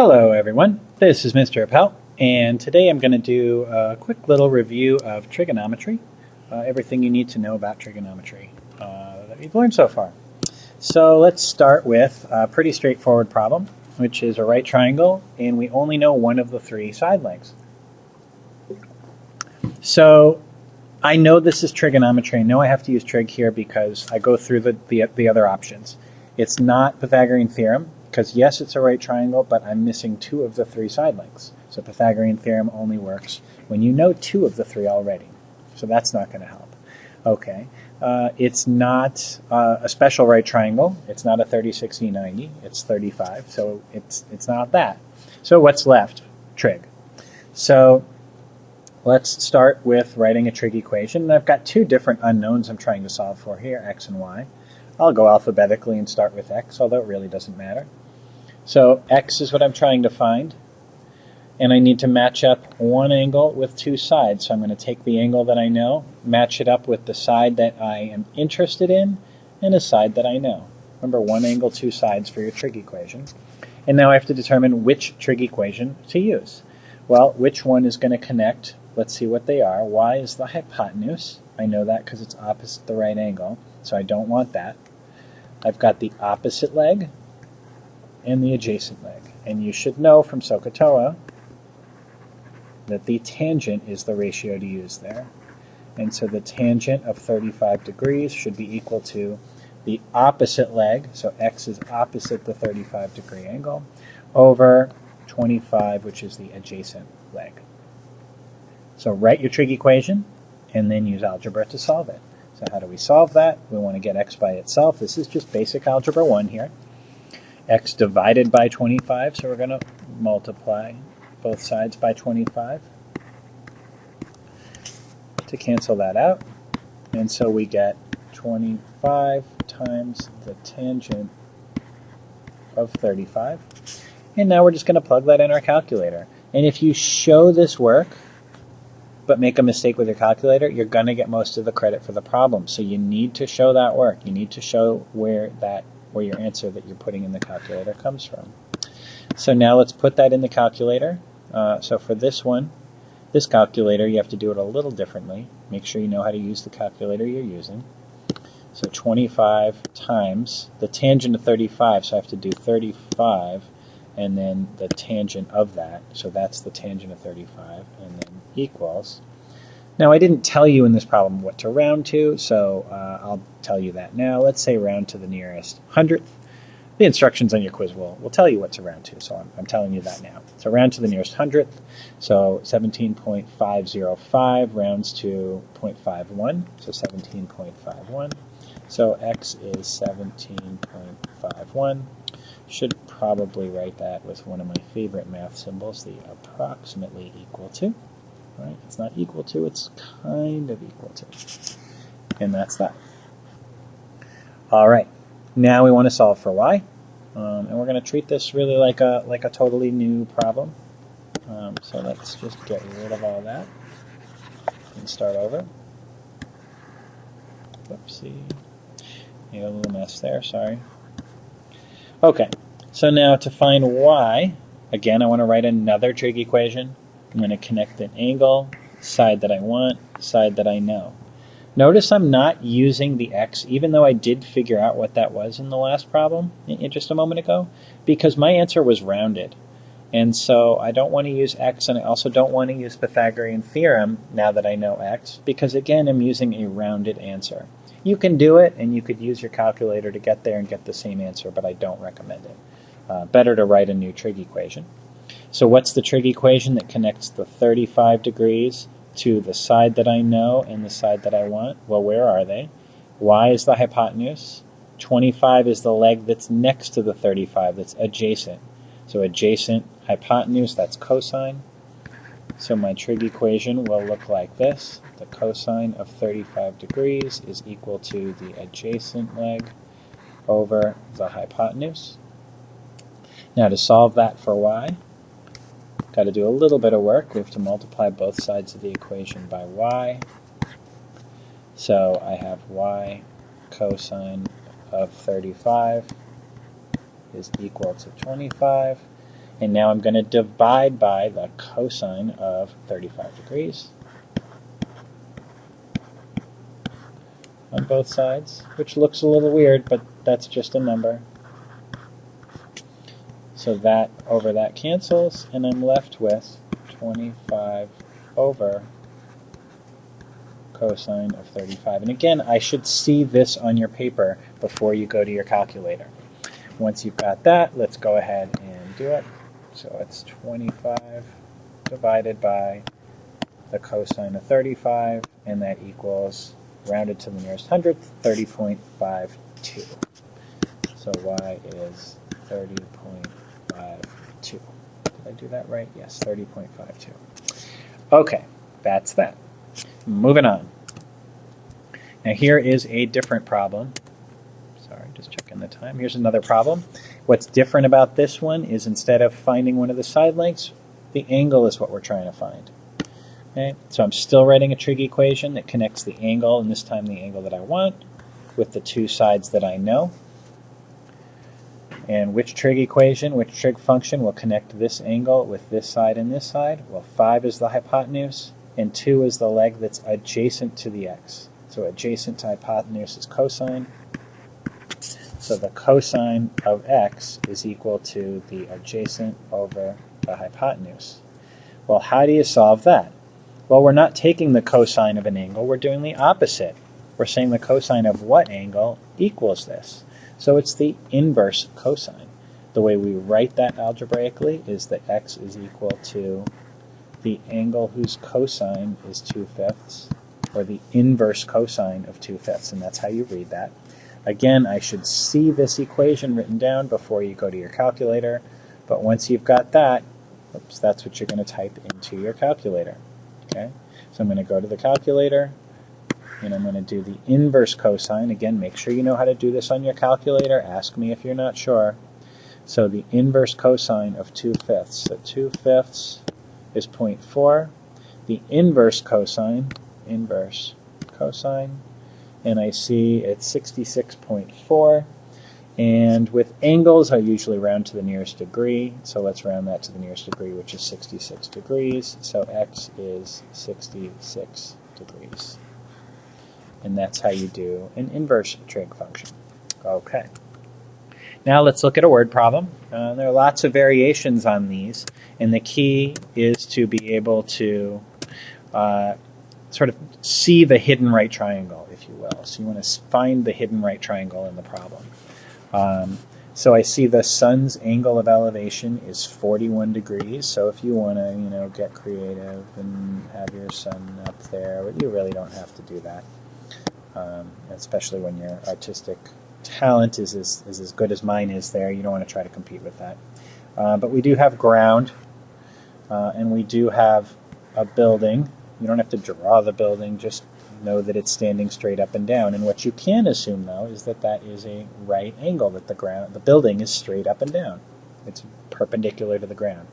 Hello everyone, this is Mr. Appel, and today I'm going to do a quick little review of trigonometry, everything you need to know about trigonometry that we've learned so far. So let's start with a pretty straightforward problem, which is a right triangle, and we only know one of the three side lengths. So I know this is trigonometry. I know I have to use trig here because I go through the other options. It's not Pythagorean theorem, because yes, it's a right triangle, but I'm missing two of the three side lengths. So Pythagorean theorem only works when you know two of the three already. So that's not going to help. Okay, it's not a special right triangle. It's not a 30, 60, 90. It's 35, so it's not that. So what's left? Trig. So let's start with writing a trig equation. And I've got two different unknowns I'm trying to solve for here, x and y. I'll go alphabetically and start with x, although it really doesn't matter. So x is what I'm trying to find, and I need to match up one angle with two sides. So I'm going to take the angle that I know, match it up with the side that I am interested in, and a side that I know. Remember, one angle, two sides for your trig equation. And now I have to determine which trig equation to use. Well, which one is going to connect? Let's see what they are. Y is the hypotenuse. I know that because it's opposite the right angle, so I don't want that. I've got the opposite leg and the adjacent leg. And you should know from SOHCAHTOA that the tangent is the ratio to use there. And so the tangent of 35 degrees should be equal to the opposite leg, so x is opposite the 35 degree angle, over 25, which is the adjacent leg. So write your trig equation and then use algebra to solve it. So how do we solve that? We want to get x by itself. This is just basic algebra 1 here. X divided by 25, so we're going to multiply both sides by 25 to cancel that out. And so we get 25 times the tangent of 35. And now we're just going to plug that in our calculator. And if you show this work, but make a mistake with your calculator, you're going to get most of the credit for the problem. So you need to show that work. You need to show where your answer that you're putting in the calculator comes from. So now let's put that in the calculator. So for this one, this calculator, you have to do it a little differently. Make sure you know how to use the calculator you're using. So 25 times the tangent of 35, so I have to do 35 and then the tangent of that. So that's the tangent of 35 and then equals. Now I didn't tell you in this problem what to round to, so I'll tell you that now. Let's say round to the nearest hundredth. The instructions on your quiz will tell you what to round to, so I'm telling you that now. So round to the nearest hundredth, so 17.505 rounds to 0.51, so 17.51. So x is 17.51. Should probably write that with one of my favorite math symbols, the approximately equal to. Right? It's not equal to, it's kind of equal to. And that's that. All right, now we want to solve for y. And we're going to treat this really like a totally new problem. So let's just get rid of all that and start over. Whoopsie. Made a little mess there, sorry. Okay, so now to find y, again I want to write another trig equation. I'm going to connect an angle, side that I want, side that I know. Notice I'm not using the x, even though I did figure out what that was in the last problem just a moment ago, because my answer was rounded. And so I don't want to use x, and I also don't want to use Pythagorean theorem now that I know x, because again I'm using a rounded answer. You can do it, and you could use your calculator to get there and get the same answer, but I don't recommend it. Better to write a new trig equation. So what's the trig equation that connects the 35 degrees to the side that I know and the side that I want? Well, where are they? Y is the hypotenuse. 25 is the leg that's next to the 35, that's adjacent. So adjacent hypotenuse, that's cosine. So my trig equation will look like this. The cosine of 35 degrees is equal to the adjacent leg over the hypotenuse. Now to solve that for y, got to do a little bit of work. We have to multiply both sides of the equation by y. So I have y cosine of 35 is equal to 25. And now I'm going to divide by the cosine of 35 degrees on both sides, which looks a little weird, but that's just a number. So that over that cancels, and I'm left with 25 over cosine of 35. And again, I should see this on your paper before you go to your calculator. Once you've got that, let's go ahead and do it. So it's 25 divided by the cosine of 35, and that equals, rounded to the nearest hundredth, 30.52. So y is 30.52. Did I do that right? Yes, 30.52. Okay, that's that. Moving on. Now here is a different problem. Sorry, just checking the time. Here's another problem. What's different about this one is instead of finding one of the side lengths, the angle is what we're trying to find. Okay, so I'm still writing a trig equation that connects the angle, and this time the angle that I want, with the two sides that I know. And which trig equation, which trig function will connect this angle with this side and this side? Well, 5 is the hypotenuse, and 2 is the leg that's adjacent to the x. So adjacent to hypotenuse is cosine. So the cosine of x is equal to the adjacent over the hypotenuse. Well, how do you solve that? Well, we're not taking the cosine of an angle, we're doing the opposite. We're saying the cosine of what angle equals this? So it's the inverse cosine. The way we write that algebraically is that x is equal to the angle whose cosine is 2/5, or the inverse cosine of 2/5, and that's how you read that. Again, I should see this equation written down before you go to your calculator, but once you've got that, oops, that's what you're going to type into your calculator. Okay, so I'm going to go to the calculator, and I'm going to do the inverse cosine. Again, make sure you know how to do this on your calculator. Ask me if you're not sure. So the inverse cosine of 2/5. So 2/5 is 0.4. The inverse cosine, and I see it's 66.4. And with angles, I usually round to the nearest degree. So let's round that to the nearest degree, which is 66 degrees. So x is 66 degrees. And that's how you do an inverse trig function. Okay. Now let's look at a word problem. There are lots of variations on these, and the key is to be able to sort of see the hidden right triangle, if you will. So you want to find the hidden right triangle in the problem. So I see the sun's angle of elevation is 41 degrees. So if you want to, get creative and have your sun up there, but you really don't have to do that. Especially when your artistic talent is as good as mine is there. You don't want to try to compete with that. But we do have ground, and we do have a building. You don't have to draw the building, just know that it's standing straight up and down. And what you can assume, though, is that that is a right angle, that the building is straight up and down. It's perpendicular to the ground.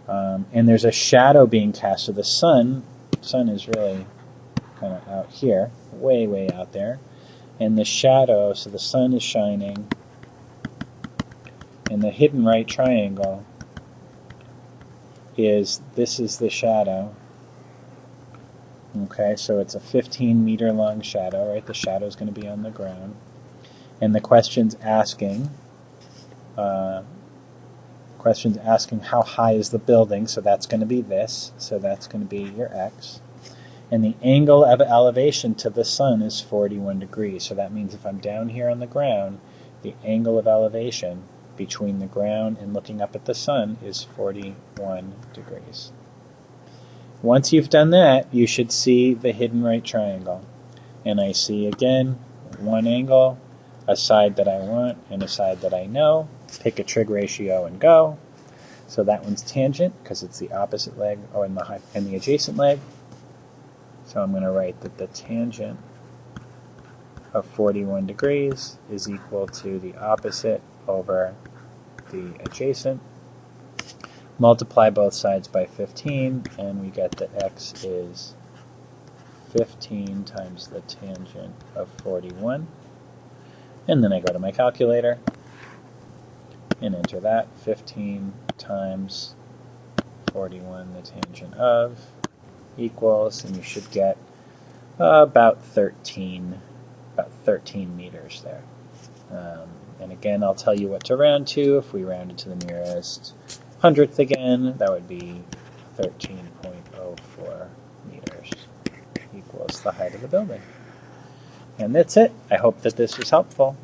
And there's a shadow being cast. So the sun is really kind of out here, way out there. And the shadow, so the sun is shining, and the hidden right triangle this is the shadow. Okay, so it's a 15-meter long shadow, right? The shadow is going to be on the ground. And the question's asking how high is the building, so that's going to be this. So that's going to be your x. And the angle of elevation to the sun is 41 degrees. So that means if I'm down here on the ground, the angle of elevation between the ground and looking up at the sun is 41 degrees. Once you've done that, you should see the hidden right triangle. And I see, again, one angle, a side that I want, and a side that I know. Pick a trig ratio and go. So that one's tangent, because it's the opposite leg, and the adjacent leg. So I'm going to write that the tangent of 41 degrees is equal to the opposite over the adjacent. Multiply both sides by 15, and we get that x is 15 times the tangent of 41. And then I go to my calculator, and enter that. 15 times 41, the tangent of, equals, and you should get about 13 meters there. And again, I'll tell you what to round to. If we rounded to the nearest hundredth again, that would be 13.04 meters equals the height of the building. And that's it. I hope that this was helpful.